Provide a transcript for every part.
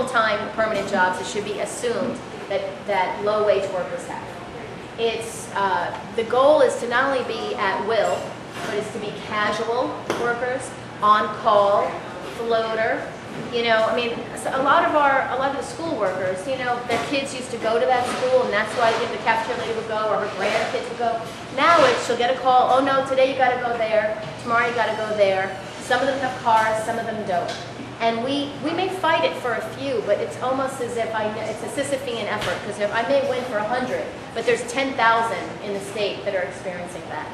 full-time permanent jobs, it should be assumed that low-wage workers have. It's, the goal is to not only be at will, but it's to be casual workers, on-call, floater. You know, I mean, a lot of the school workers, you know, their kids used to go to that school, and that's why the cafeteria lady would go, or her grandkids would go. Now it's, she'll get a call, oh no, today you gotta go there, tomorrow you gotta go there. Some of them have cars, some of them don't. And we may fight it for a few, but it's almost as if it's a Sisyphean effort, because I may win for 100, but there's 10,000 in the state that are experiencing that.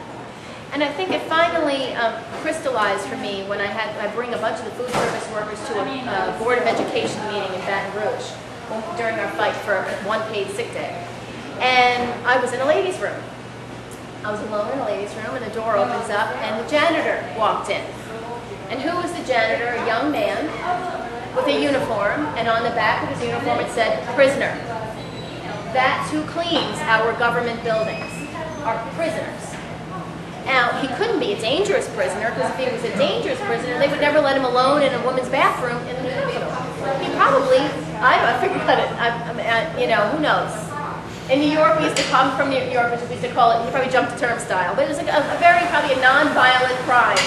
And I think it finally crystallized for me when I bring a bunch of the food service workers to a Board of Education meeting in Baton Rouge during our fight for one paid sick day. And I was in a ladies' room. I was alone in a ladies' room, and the door opens up, and the janitor walked in. And who was the janitor? A young man with a uniform, and on the back of his uniform it said, prisoner. That's who cleans our government buildings, our prisoners. Now, he couldn't be a dangerous prisoner, because if he was a dangerous prisoner, they would never let him alone in a woman's bathroom in the Capitol. He probably, I figured it, you know, who knows. In New York, we used to come from New York, which we used to call it, he probably jumped to turnstile, but it was like probably a non-violent crime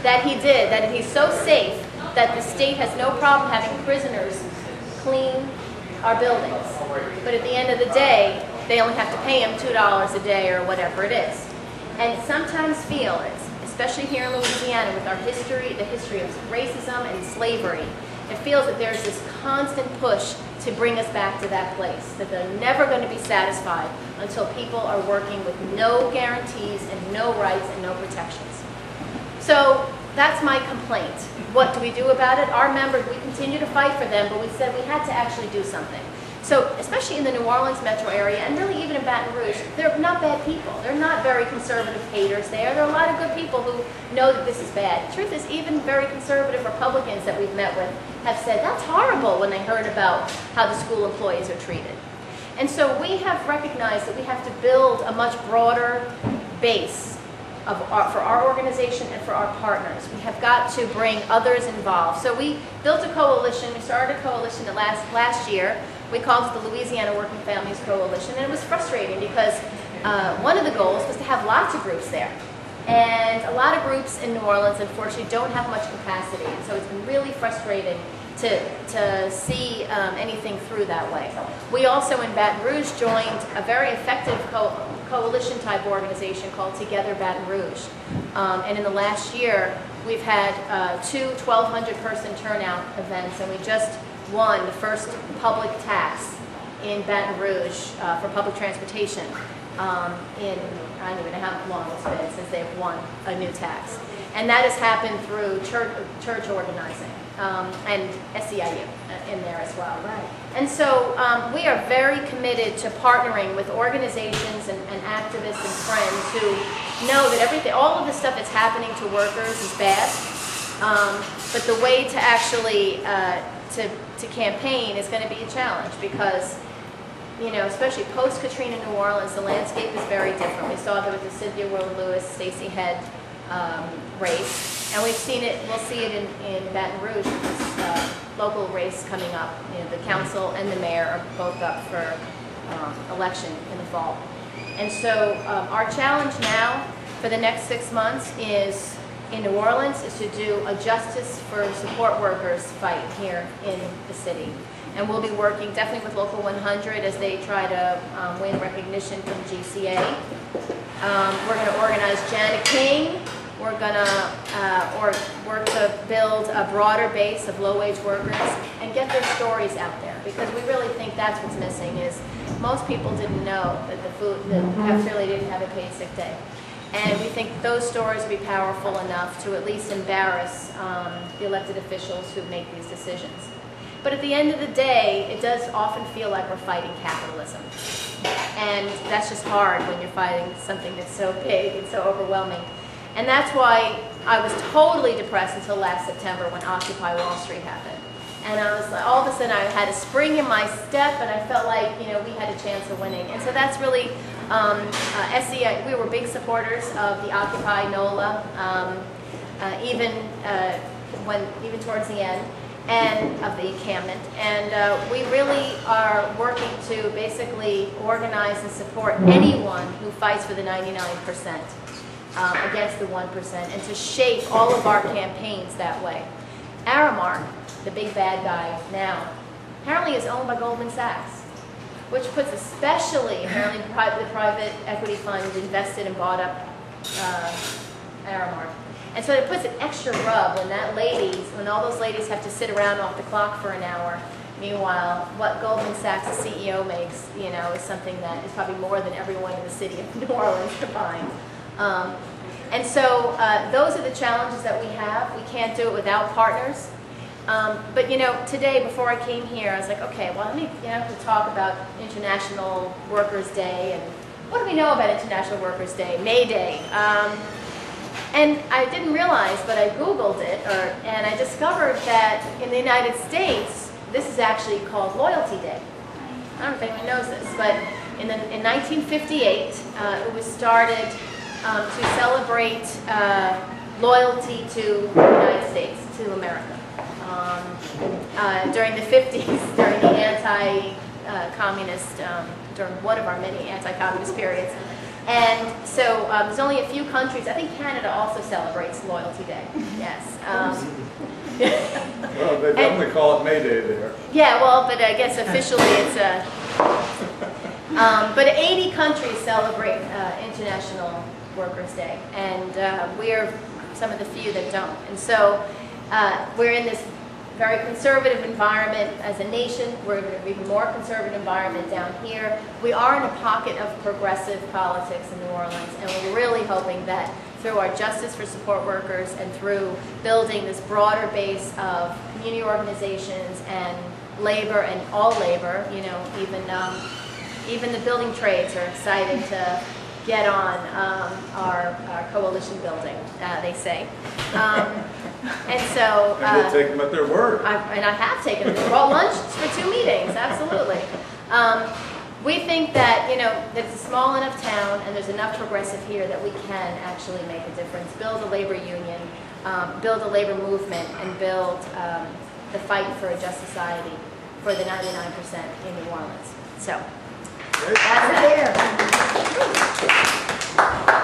that he did, that he's so safe that the state has no problem having prisoners clean our buildings. But at the end of the day, they only have to pay him $2 a day or whatever it is. And sometimes feel, especially here in Louisiana with our history, the history of racism and slavery, it feels that there's this constant push to bring us back to that place, that they're never going to be satisfied until people are working with no guarantees and no rights and no protections. So that's my complaint. What do we do about it? Our members, we continue to fight for them, but we said we had to actually do something. So, especially in the New Orleans metro area, and really even in Baton Rouge, they're not bad people. They're not very conservative haters there. There are a lot of good people who know that this is bad. The truth is, even very conservative Republicans that we've met with have said, that's horrible, when they heard about how the school employees are treated. And so we have recognized that we have to build a much broader base for our organization and for our partners. We have got to bring others involved. So we built a coalition. We started a coalition last year. We called it the Louisiana Working Families Coalition, and it was frustrating because one of the goals was to have lots of groups there. And a lot of groups in New Orleans, unfortunately, don't have much capacity, and so it's been really frustrating to see anything through that way. We also in Baton Rouge joined a very effective coalition-type organization called Together Baton Rouge. And in the last year, we've had two 1,200-person turnout events, and we just won the first public tax in Baton Rouge for public transportation I don't even know how long it's been since they've won a new tax. And that has happened through church organizing and SEIU in there as well. Right. And so we are very committed to partnering with organizations and activists and friends who know that all of the stuff that's happening to workers is bad, but the way to actually to campaign is going to be a challenge because, you know, especially post-Katrina New Orleans, the landscape is very different. We saw that with the Cynthia Willard-Lewis, Stacey Head race, and we've seen it. We'll see it in Baton Rouge with this local race coming up. You know, the council and the mayor are both up for election in the fall, and so our challenge now for the next 6 months is in New Orleans is to do a Justice for Support Workers fight here in the city. And we'll be working definitely with Local 100 as they try to win recognition from GCA. We're going to organize Janet King. We're going to work to build a broader base of low-wage workers and get their stories out there, because we really think that's what's missing. Is most people didn't know that the cafeteria didn't have a paid sick day. And we think those stories would be powerful enough to at least embarrass the elected officials who make these decisions. But at the end of the day, it does often feel like we're fighting capitalism. And that's just hard when you're fighting something that's so big and so overwhelming. And that's why I was totally depressed until last September when Occupy Wall Street happened. And I was like, all of a sudden I had a spring in my step, and I felt like, you know, we had a chance of winning. And so that's really, SEIU, we were big supporters of the Occupy NOLA, even towards the end. and of the encampment. And we really are working to basically organize and support anyone who fights for the 99% against the 1%, and to shape all of our campaigns that way. Aramark, the big bad guy now, apparently is owned by Goldman Sachs, which puts especially, apparently the private equity fund invested and bought up Aramark. And so it puts an extra rub when all those ladies have to sit around off the clock for an hour. Meanwhile, what Goldman Sachs' CEO makes, you know, is something that is probably more than everyone in the city of New Orleans combined. And so those are the challenges that we have. We can't do it without partners. But you know, today before I came here, I was like, okay, well, let me talk about International Workers' Day, and what do we know about International Workers' Day, May Day? And I didn't realize, but I Googled it, and I discovered that in the United States, this is actually called Loyalty Day. I don't know if anyone knows this, but in 1958, it was started to celebrate loyalty to the United States, to America. During the 50s, during the anti-communist, during one of our many anti-communist periods. And so there's only a few countries. I think Canada also celebrates Loyalty Day. Yes. Well, they definitely call it May Day there. Yeah, well, but I guess officially it's but 80 countries celebrate International Workers' Day, and we are some of the few that don't. And so we're in this very conservative environment as a nation. We're in an even more conservative environment down here. We are in a pocket of progressive politics in New Orleans, and we're really hoping that through our Justice for Support Workers and through building this broader base of community organizations and labor and all labor, you know, even the building trades are excited to get on our coalition building, they say. And so... and they take them at their word. And I have taken them. Brought lunch for 2 meetings, absolutely. We think that, you know, that it's a small enough town and there's enough progressive here that we can actually make a difference, build a labor union, build a labor movement, and build the fight for a just society for the 99% in New Orleans. So, that's it.